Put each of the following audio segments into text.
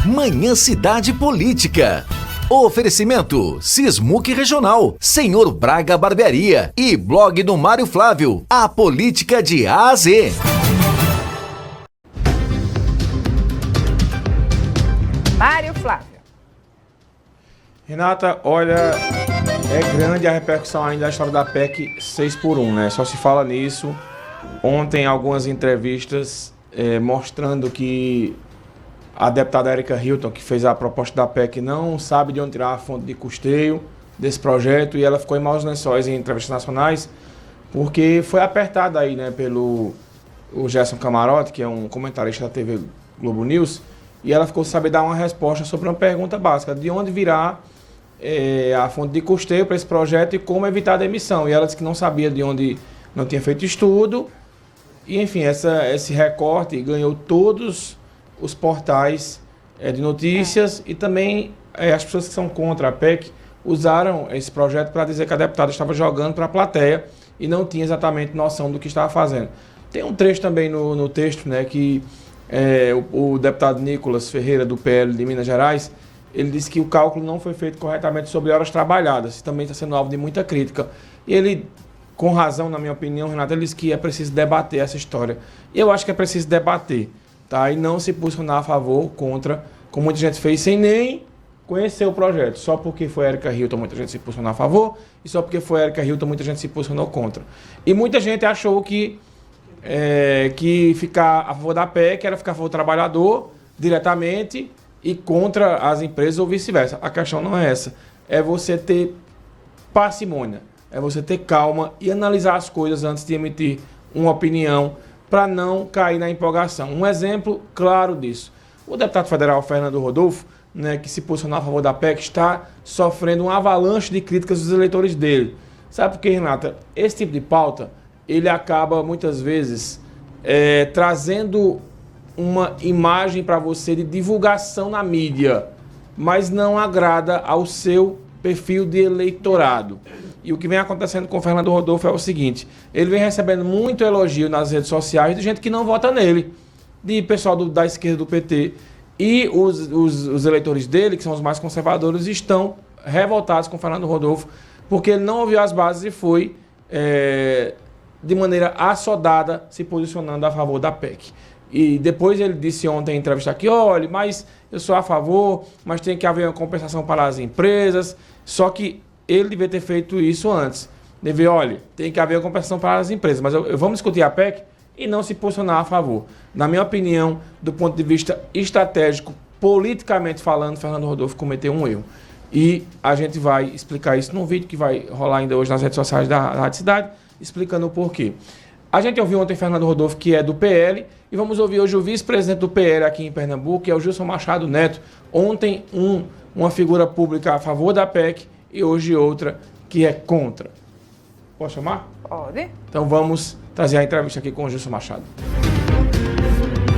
Manhã Cidade Política. Oferecimento Sismuc Regional, Senhor Braga Barbearia e blog do Mário Flávio, a política de A a Z. Mário Flávio. Renata, olha, é grande a repercussão ainda da história da PEC 6x1, né? Só se fala nisso. Ontem, algumas entrevistas mostrando que a deputada Erika Hilton, que fez a proposta da PEC, não sabe de onde tirar a fonte de custeio desse projeto, e ela ficou em maus lençóis em entrevistas nacionais, porque foi apertada aí, né, pelo Gerson Camarote, que é um comentarista da TV Globo News, e ela ficou sem saber dar uma resposta sobre uma pergunta básica: de onde virá a fonte de custeio para esse projeto e como evitar a demissão. E ela disse que não sabia de onde, não tinha feito estudo, e enfim, esse recorte ganhou todos os portais de notícias, e também as pessoas que são contra a PEC usaram esse projeto para dizer que a deputada estava jogando para a plateia e não tinha exatamente noção do que estava fazendo. Tem um trecho também no texto, né, que o deputado Nicolas Ferreira, do PL de Minas Gerais, ele disse que o cálculo não foi feito corretamente sobre horas trabalhadas, isso também está sendo alvo de muita crítica. E ele, com razão, na minha opinião, Renato, ele disse que é preciso debater essa história. E eu acho que é preciso debater, tá? E não se posicionar a favor, contra, como muita gente fez, sem nem conhecer o projeto. Só porque foi Erika Hilton, muita gente se posicionou a favor, e só porque foi Erika Hilton, muita gente se posicionou contra. E muita gente achou que ficar a favor da PEC era ficar a favor do trabalhador diretamente e contra as empresas, ou vice-versa. A questão não é essa. É você ter parcimônia, é você ter calma e analisar as coisas antes de emitir uma opinião, para não cair na empolgação. Um exemplo claro disso: o deputado federal Fernando Rodolfo, né, que se posicionou a favor da PEC, está sofrendo um avalanche de críticas dos eleitores dele. Sabe por quê, Renata? Esse tipo de pauta, ele acaba muitas vezes trazendo uma imagem para você de divulgação na mídia, mas não agrada ao seu perfil de eleitorado. E o que vem acontecendo com o Fernando Rodolfo é o seguinte: ele vem recebendo muito elogio nas redes sociais de gente que não vota nele, de pessoal da esquerda do PT, e os eleitores dele, que são os mais conservadores, estão revoltados com o Fernando Rodolfo, porque ele não ouviu as bases e foi de maneira assodada se posicionando a favor da PEC. E depois ele disse ontem em entrevista aqui: olha, mas eu sou a favor, mas tem que haver uma compensação para as empresas. Só que ele devia ter feito isso antes. Olha, tem que haver uma compensação para as empresas, mas vamos discutir a PEC e não se posicionar a favor. Na minha opinião, do ponto de vista estratégico, politicamente falando, Fernando Rodolfo cometeu um erro. E a gente vai explicar isso num vídeo que vai rolar ainda hoje nas redes sociais da Rádio Cidade, explicando o porquê. A gente ouviu ontem Fernando Rodolfo, que é do PL, e vamos ouvir hoje o vice-presidente do PL aqui em Pernambuco, que é o Gilson Machado Neto. Ontem, uma figura pública a favor da PEC e hoje outra que é contra. Posso chamar? Pode. Então vamos trazer a entrevista aqui com o Gilson Machado.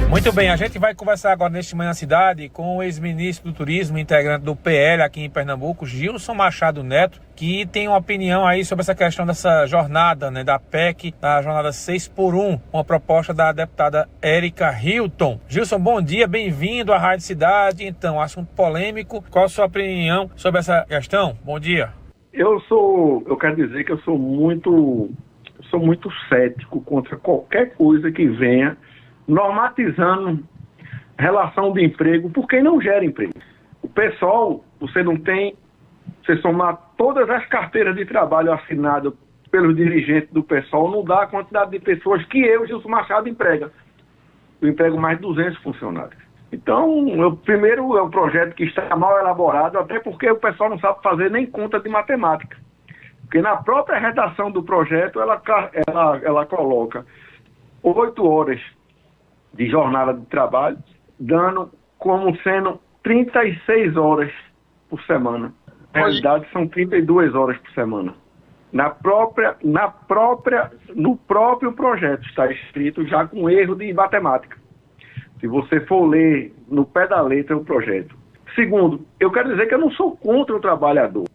Muito bem, a gente vai conversar agora neste Manhã Cidade com o ex-ministro do Turismo, integrante do PL aqui em Pernambuco, Gilson Machado Neto, que tem uma opinião aí sobre essa questão dessa jornada, né, da PEC, da jornada 6x1, uma proposta da deputada Erika Hilton. Gilson, bom dia, bem-vindo à Rádio Cidade. Então, assunto polêmico, qual a sua opinião sobre essa questão? Bom dia. Eu quero dizer que eu sou muito cético contra qualquer coisa que venha normatizando relação de emprego por quem não gera emprego. O pessoal, você somar todas as carteiras de trabalho assinadas pelos dirigentes do pessoal, não dá a quantidade de pessoas que eu, Gilson Machado, emprego. Eu emprego mais de 200 funcionários. Então, primeiro é um projeto que está mal elaborado, até porque o pessoal não sabe fazer nem conta de matemática. Porque na própria redação do projeto, ela coloca 8 horas de jornada de trabalho, dando como sendo 36 horas por semana. Na realidade, são 32 horas por semana. No próprio projeto está escrito já com erro de matemática. Se você for ler no pé da letra o projeto. Segundo, eu quero dizer que eu não sou contra o trabalhador.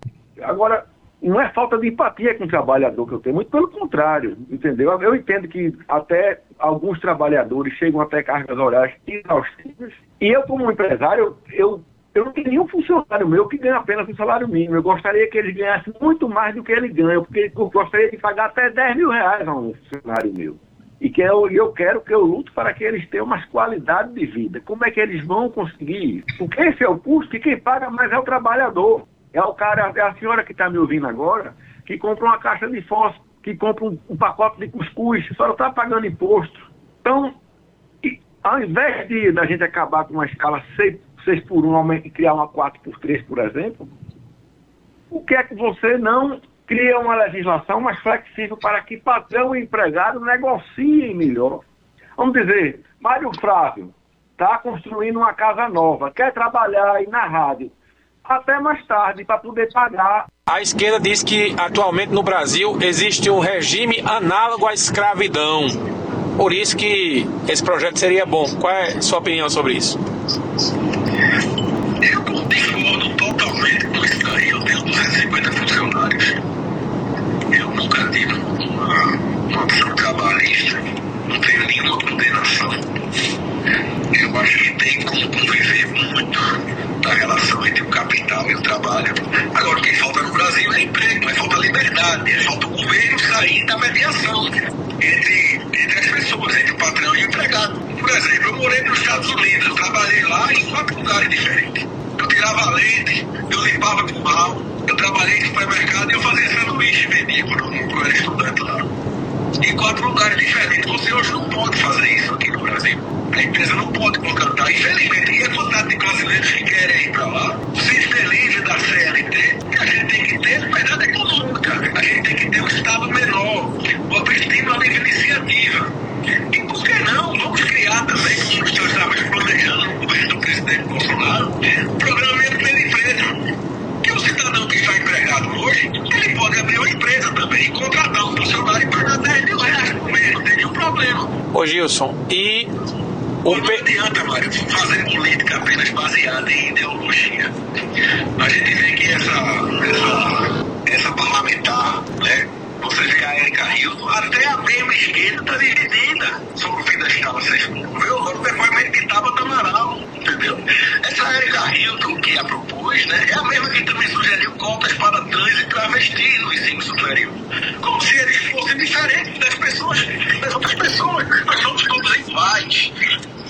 Agora, não é falta de empatia com o trabalhador que eu tenho, muito pelo contrário, entendeu? Eu entendo que até alguns trabalhadores chegam até cargas horárias exaustivas, e eu, como empresário, eu não tenho nenhum funcionário meu que ganha apenas um salário mínimo. Eu gostaria que eles ganhassem muito mais do que ele ganha, porque eu gostaria de pagar até R$10.000 a um funcionário meu. E que eu quero que eu luto para que eles tenham mais qualidade de vida. Como é que eles vão conseguir isso? Porque esse é o custo que quem paga mais é o trabalhador. É o cara, é a senhora que está me ouvindo agora, que compra uma caixa de fósforo, que compra um pacote de cuscuz, a senhora está pagando imposto. Então, ao invés da gente acabar com uma escala 6x1 e criar uma 4x3, por exemplo, por que é que você não cria uma legislação mais flexível para que patrão e empregado negociem melhor? Vamos dizer, Mário Flávio está construindo uma casa nova, quer trabalhar aí na rádio até mais tarde para poder pagar. A esquerda diz que atualmente no Brasil existe um regime análogo à escravidão. Por isso que esse projeto seria bom. Qual é a sua opinião sobre isso? Eu discordo totalmente com isso daí. Eu tenho 250 funcionários. Eu nunca tive uma opção trabalhista. Não tenho nenhuma condenação. Eu acho que tem como conviver muito da relação entre o capital e o trabalho. Agora, o que falta no Brasil é emprego, falta liberdade, falta o governo sair da mediação entre as pessoas, entre o patrão e o empregado. Por exemplo, eu morei nos Estados Unidos, eu trabalhei lá em 4 lugares diferentes. Eu tirava leite, eu limpava curral, eu trabalhei em supermercado e eu fazia sanduíche, vendia quando eu era estudante lá. Em 4 lugares diferentes. Você hoje não pode fazer isso aqui no Brasil. A empresa não pode contratar, infelizmente. E a quantidade de brasileiros que querem ir para lá, se livre da CLT, que a gente tem que ter liberdade econômica. A gente tem que ter um Estado menor, o objetivo da livre iniciativa. E por que não? Vamos criar também, como nós estávamos planejando no governo do presidente Bolsonaro, um programa de primeira empresa. Que o cidadão que está empregado hoje, ele pode abrir uma empresa também e contratar um funcionário e pagar R$10.000 por mês, não tem nenhum problema. Ô Gilson, e não adianta, Mário, fazer política apenas baseada em ideologia. A gente vê que essa parlamentar, né? Você vê a Erika Hilton, até a mesma esquerda está dividida sobre o fim da escala 6x1. Viu? Agora o depoimento de Tabata Amaral, entendeu? Essa Erika Hilton que a propôs, né, é a mesma que também sugeriu cotas para trans e travestis no ensino superior. Como se eles fossem diferentes das outras pessoas. Nós somos todos iguais.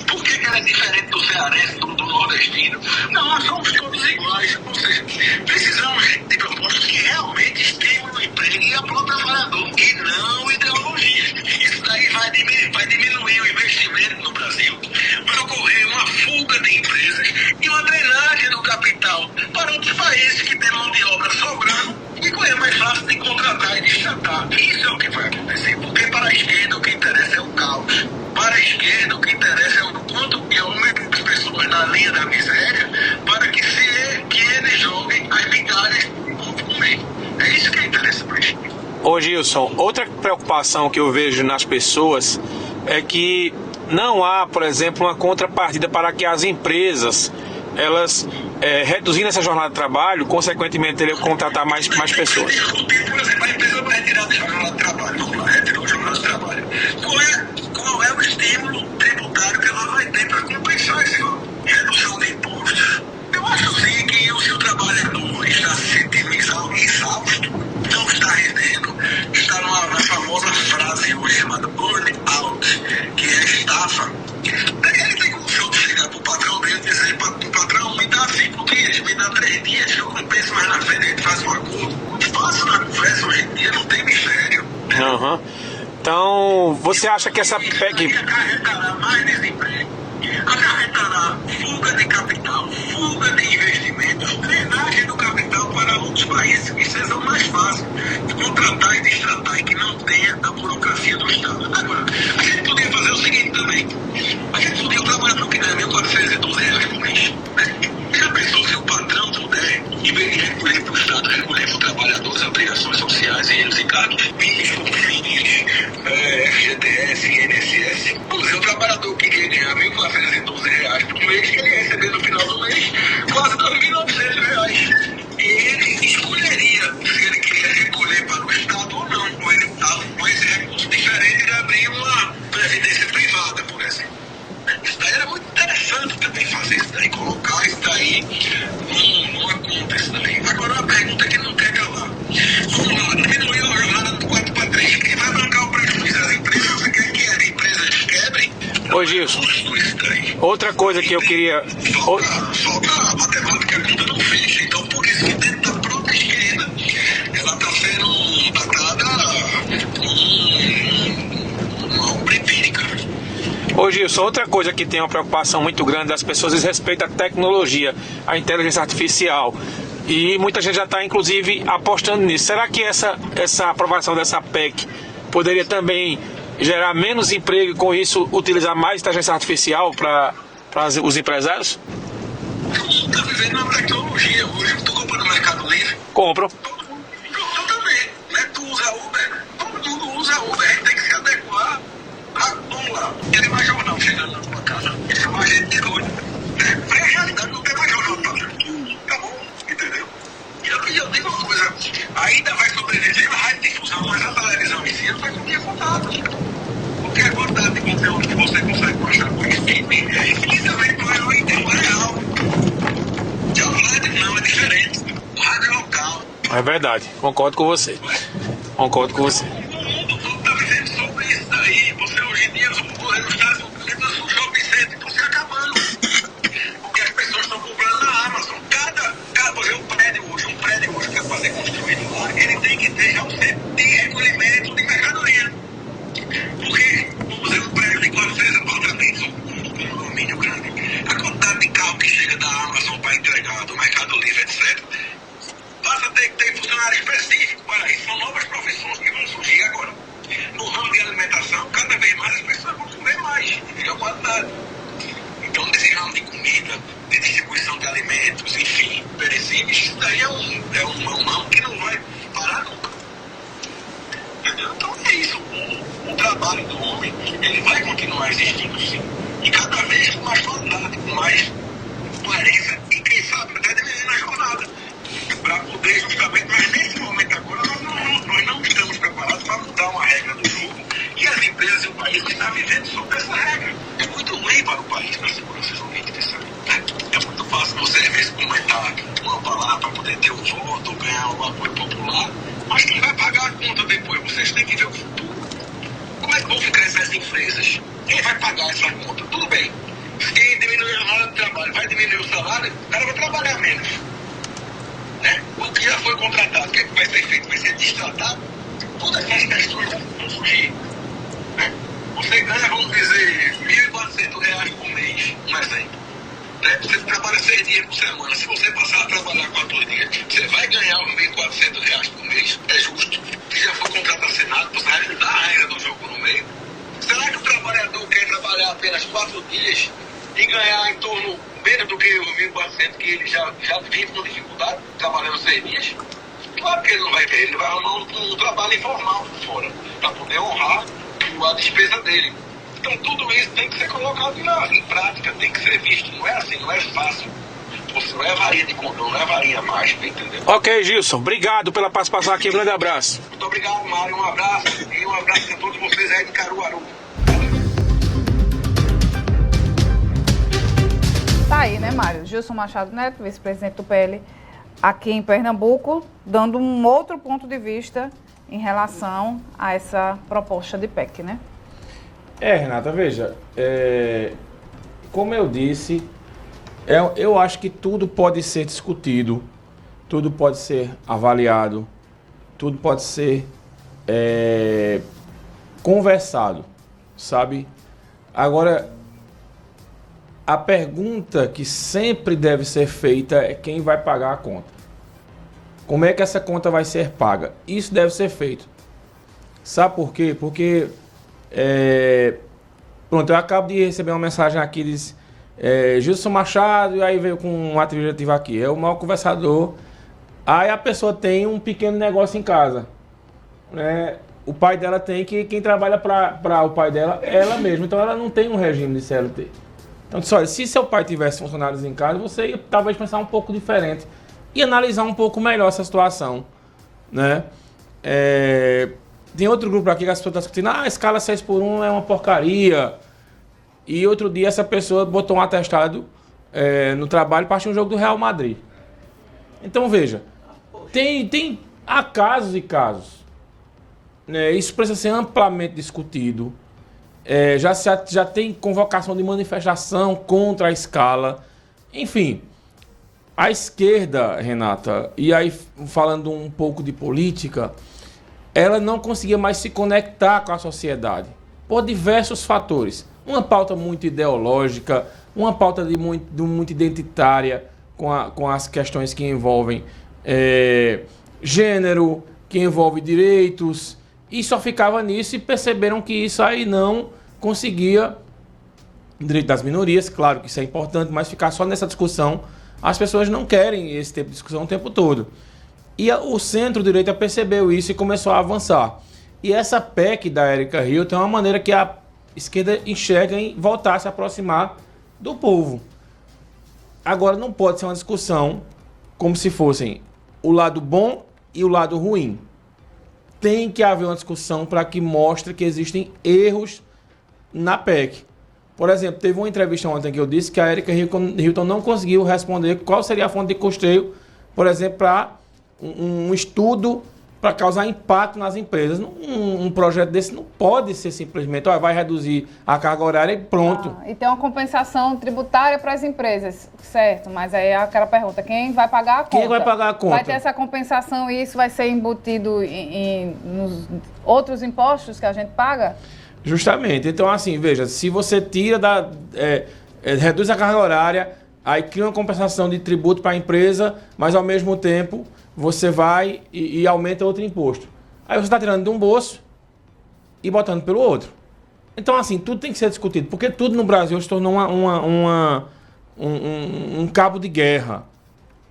Por que ela é diferente do cearense, do nordestino? Não, nós somos todos iguais. Ou seja, precisamos de propostas que realmente estimulem o emprego e apoiem o trabalhador, e não ideologia. Isso daí vai diminuir o investimento no Brasil, vai ocorrer uma fuga de empresas e uma drenagem do capital para outros países que têm mão de obra sobrando e é mais fácil de contratar e destratar. Isso é o que vai acontecer, porque para a esquerda o que interessa é o caos. Para a esquerda o que interessa é o quanto que aumentem as pessoas na linha da miséria para que eles joguem as migalhas do povo comer. É isso que interessa para a esquerda. Ô Gilson, outra preocupação que eu vejo nas pessoas é que não há, por exemplo, uma contrapartida para que as empresas, elas reduzindo essa jornada de trabalho, consequentemente teriam que contratar mais pessoas. Por exemplo, a empresa vai retirar a jornada de trabalho, vamos lá, retirou a jornada de trabalho. Qual é o estímulo tributário que ela vai ter para compensar essa redução de impostos? Eu acho sim que se o trabalhador está se sentindo exausto, não está rendendo, está na famosa frase hoje chamada burnout, que é estafa. Ele tem como chegar para o patrão dele e dizer: patrão, me dá 5 dias, me dá 3 dias, eu compenso mais na frente, a gente faz um acordo. Muito fácil na conversa hoje em dia, não tem mistério. Uhum. Então, você acha que essa PEC acarretará mais desemprego, acarretará fuga de capital, fuga de investimentos, drenagem do capital para outros países que sejam mais fáceis de contratar e destratar e que não tenha a burocracia do Estado. Agora, a gente poderia fazer o seguinte também: a gente poderia trabalhar que ganha R$1.412 por mês. Já pensou se o patrão puder, em vez de recolher para o Estado, recolher para o trabalhador as obrigações sociais, eles encargos, PIS, COFINS, FGTS, INSS? Vamos dizer, o trabalhador que quer ganhar Gilson, Isso daí. outra coisa que eu queria... Só que a matemática conta não fecha. Então, por isso que dentro da própria esquerda, ela está sendo tratada como uma obra empírica. Ô Gilson, outra coisa que tem uma preocupação muito grande das pessoas diz respeito à tecnologia, à inteligência artificial. E muita gente já está, inclusive, apostando nisso. Será que essa aprovação dessa PEC poderia também gerar menos emprego e, com isso, utilizar mais inteligência artificial para os empresários? Está vivendo uma tecnologia hoje. Tu compra no Mercado Livre? Compro. Todo mundo. Eu também. Né? Tu usa Uber? Todo mundo usa Uber. A gente tem que se adequar. Vamos lá. Tem mais jornal chegando na tua casa. Isso é uma gente de doido. É a realidade. Não tem mais jornal pra ver. Tá bom? Entendeu? E eu digo uma coisa. Ainda vai sobreviver a radiodifusão, mas a televisão em si não vai conseguir contato. Porque a quantidade de conteúdo que você consegue baixar com streaming é infinitamente maior em tempo real. Já o rádio não, é diferente. O rádio é local. É verdade, concordo com você. Concordo com você. O mundo todo está vivendo sobre isso daí. Você hoje em dia, os Estados Unidos, o shopping center estão se acabando. Porque as pessoas estão comprando na Amazon. Por exemplo, um prédio hoje que vai ser construído lá, ele tem que ter um centro de recolhimento de mercadoria. Porque, por exemplo, um prédio de 400 apartamentos, um condomínio grande, a quantidade de carro que chega da Amazon para entregar, do Mercado Livre, etc., passa a ter que ter funcionário específico para isso. São novas profissões que vão surgir agora. No ramo de alimentação, cada vez mais as pessoas vão comer mais, de melhor qualidade. Então, nesse ramo de comida, de distribuição de alimentos, enfim, perecíveis, isso daí é um ramo que não vai parar nunca. Entendeu? Então, é isso. O trabalho do homem, ele vai continuar existindo, sim. E cada vez com mais qualidade, com mais coerência e, quem sabe, até diminuindo a jornada. Para poder justamente, mas nesse momento agora, nós não estamos preparados para mudar uma regra do jogo e as empresas e o país estão vivendo sobre essa regra. É muito ruim para o país, para a segurança jurídica, sabe? É muito fácil você, às vezes, comentar uma palavra para poder ter um voto, ganhar um apoio popular, mas quem vai pagar a conta depois? Vocês têm que ver o futuro. Como é que vão ficar essas empresas? Quem vai pagar essa conta? Tudo bem. Se quem diminuir a hora de trabalho vai diminuir o salário, o cara vai trabalhar menos. Né? O que já foi contratado, o que vai ser feito? Vai ser destratado? Todas essas questões vão surgir. Né? Você ganha, vamos dizer, R$1.400 por mês, um exemplo. Né? Você trabalha 6 dias por semana. Se você passar a trabalhar 4 dias, você vai ganhar os R$1.400 por mês. É justo. Se já for contrato assinado, você vai mudar a regra do jogo no meio. Será que o trabalhador quer trabalhar apenas 4 dias e ganhar em torno menos do que os 1.400 que ele já vive com dificuldade, trabalhando 6 dias? Claro que ele não vai querer, ele vai arrumar um trabalho informal por fora, para poder honrar a despesa dele. Então tudo isso tem que ser colocado em prática, tem que ser visto. Não é assim, não é fácil. Você não é varinha de condão, não é varinha mágica, entendeu? Ok, Gilson, obrigado pela participação aqui, um grande abraço. Muito obrigado, Mário, um abraço e um abraço a todos vocês aí de Caruaru. Tá aí, né, Mário? Gilson Machado Neto, vice-presidente do PL aqui em Pernambuco, dando um outro ponto de vista em relação a essa proposta de PEC, né? Renata, veja, como eu disse, eu acho que tudo pode ser discutido, tudo pode ser avaliado, tudo pode ser conversado, sabe? Agora, a pergunta que sempre deve ser feita é quem vai pagar a conta. Como é que essa conta vai ser paga? Isso deve ser feito. Sabe por quê? Porque, pronto, eu acabo de receber uma mensagem aqui, diz Gilson Machado, e aí veio com um adjetivo aqui, é o mau conversador. Aí a pessoa tem um pequeno negócio em casa, né? O pai dela tem, que quem trabalha para o pai dela é ela mesma, então ela não tem um regime de CLT. Então, olha, se seu pai tivesse funcionários em casa, você ia talvez pensar um pouco diferente e analisar um pouco melhor essa situação, né? Tem outro grupo aqui que as pessoas estão discutindo, a escala 6x1 é uma porcaria. E outro dia essa pessoa botou um atestado no trabalho para assistir um jogo do Real Madrid. Então, veja, há casos e casos. Né? Isso precisa ser amplamente discutido. Já tem convocação de manifestação contra a escala. Enfim, a esquerda, Renata, e aí falando um pouco de política, ela não conseguia mais se conectar com a sociedade, por diversos fatores. Uma pauta muito ideológica, uma pauta muito identitária, com as questões que envolvem gênero, que envolve direitos, e só ficava nisso e perceberam que isso aí não conseguia, direito das minorias, claro que isso é importante, mas ficar só nessa discussão, as pessoas não querem esse tipo de discussão o tempo todo. E o centro-direita percebeu isso e começou a avançar. E essa PEC da Erika Hill tem uma maneira que a esquerda enxerga em voltar a se aproximar do povo. Agora, não pode ser uma discussão como se fossem o lado bom e o lado ruim. Tem que haver uma discussão para que mostre que existem erros na PEC. Por exemplo, teve uma entrevista ontem que eu disse que a Erika Hilton não conseguiu responder qual seria a fonte de custeio, por exemplo, para um estudo para causar impacto nas empresas. Um projeto desse não pode ser simplesmente, vai reduzir a carga horária e pronto. E tem uma compensação tributária para as empresas, certo? Mas aí é aquela pergunta, quem vai pagar a conta? Quem vai pagar a conta? Vai ter essa compensação e isso vai ser embutido nos outros impostos que a gente paga? Justamente. Então, assim, veja, se você tira reduz a carga horária, aí cria uma compensação de tributo para a empresa, mas ao mesmo tempo você vai e aumenta outro imposto. Aí você está tirando de um bolso e botando pelo outro. Então, assim, tudo tem que ser discutido, porque tudo no Brasil se tornou um cabo de guerra.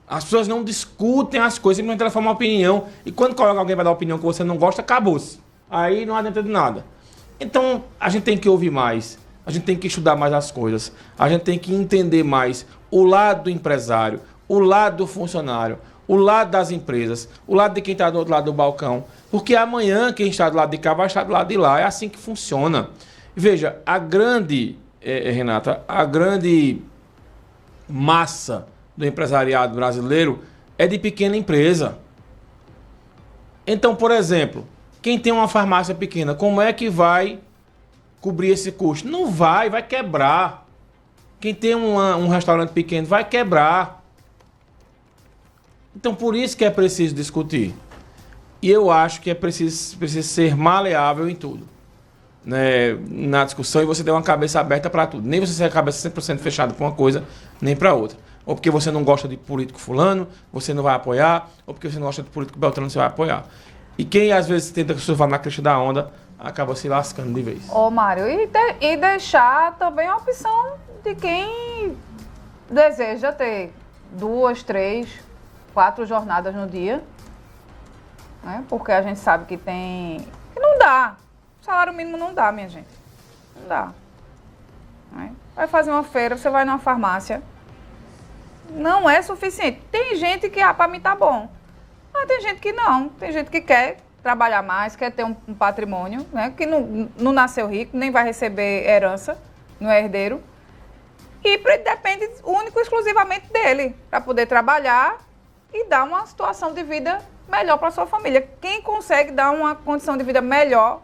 As pessoas não discutem as coisas, simplesmente elas formam uma opinião, e quando coloca alguém para dar opinião que você não gosta, acabou-se. Aí não adianta de nada. Então, a gente tem que ouvir mais, a gente tem que estudar mais as coisas, a gente tem que entender mais o lado do empresário, o lado do funcionário, o lado das empresas, o lado de quem está do outro lado do balcão, porque amanhã quem está do lado de cá vai estar do lado de lá, é assim que funciona. Veja, Renata, a grande massa do empresariado brasileiro é de pequena empresa. Então, por exemplo, quem tem uma farmácia pequena, como é que vai cobrir esse custo? Não vai quebrar. Quem tem um restaurante pequeno vai quebrar. Então, por isso que é preciso discutir. E eu acho que é preciso ser maleável em tudo, né? Na discussão, e você ter uma cabeça aberta para tudo. Nem você ter a cabeça 100% fechada para uma coisa, nem para outra. Ou porque você não gosta de político fulano, você não vai apoiar. Ou porque você não gosta de político beltrano, você vai apoiar. E quem às vezes tenta surfar na crista da onda, acaba se lascando de vez. Ô, Mário, e deixar também a opção de quem deseja ter 2, 3, 4 jornadas no dia, né? Porque a gente sabe que não dá. O salário mínimo não dá, minha gente. Não dá. Né? Vai fazer uma feira, você vai numa farmácia. Não é suficiente. Tem gente que, para mim tá bom. Mas tem gente que não. Tem gente que quer trabalhar mais, quer ter um patrimônio, né? Que não nasceu rico, nem vai receber herança, não é herdeiro. E depende único e exclusivamente dele, para poder trabalhar e dar uma situação de vida melhor para a sua família. Quem consegue dar uma condição de vida melhor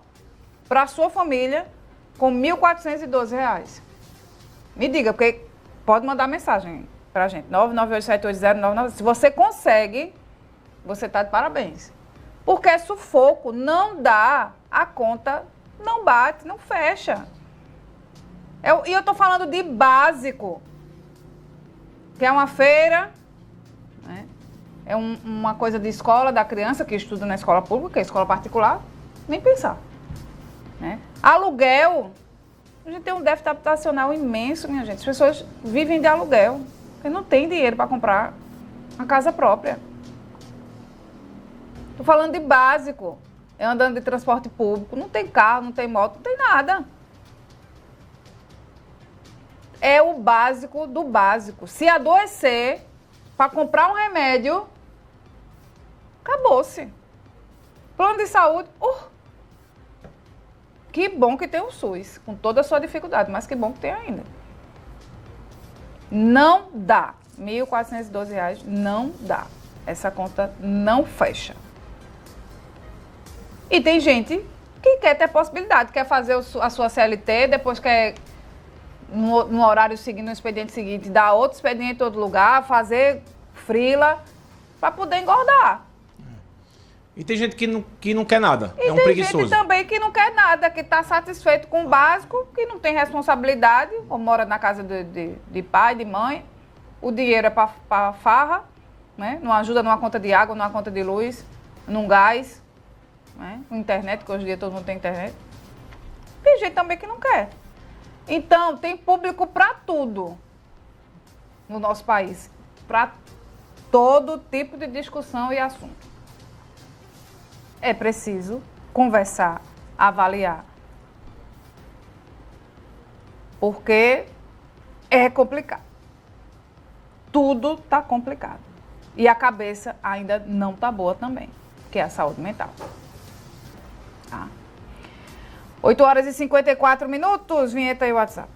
para a sua família com R$ 1.412? Me diga, porque pode mandar mensagem para a gente, 998780999. Se você consegue, você está de parabéns. Porque é sufoco, não dá, a conta não bate, não fecha. E eu estou falando de básico, que é uma feira, né? É uma coisa de escola da criança que estuda na escola pública, é escola particular, nem pensar. Né? Aluguel, a gente tem um déficit habitacional imenso, minha gente. As pessoas vivem de aluguel, porque não tem dinheiro para comprar uma casa própria. Estou falando de básico, é andando de transporte público, não tem carro, não tem moto, não tem nada. É o básico do básico. Se adoecer, para comprar um remédio, acabou-se. Plano de saúde, que bom que tem o SUS, com toda a sua dificuldade, mas que bom que tem ainda. Não dá. R$ 1.412 não dá. Essa conta não fecha. E tem gente que quer ter possibilidade, quer fazer a sua CLT, depois quer, no horário seguinte, no expediente seguinte, dar outro expediente em outro lugar, fazer frila, para poder engordar. E tem gente que não quer nada, E é um tem preguiçoso. gente também que não quer nada, que está satisfeito com o básico, que não tem responsabilidade, ou mora na casa de pai, de mãe, o dinheiro é para farra, né? Não ajuda numa conta de água, numa conta de luz, num gás, né? Internet, que hoje em dia todo mundo tem internet. Tem gente também que não quer. Então, tem público para tudo no nosso país, para todo tipo de discussão e assunto. É preciso conversar, avaliar. Porque é complicado. Tudo está complicado. E a cabeça ainda não está boa também, que é a saúde mental. Tá? 8 horas e 54 minutos, vinheta e WhatsApp.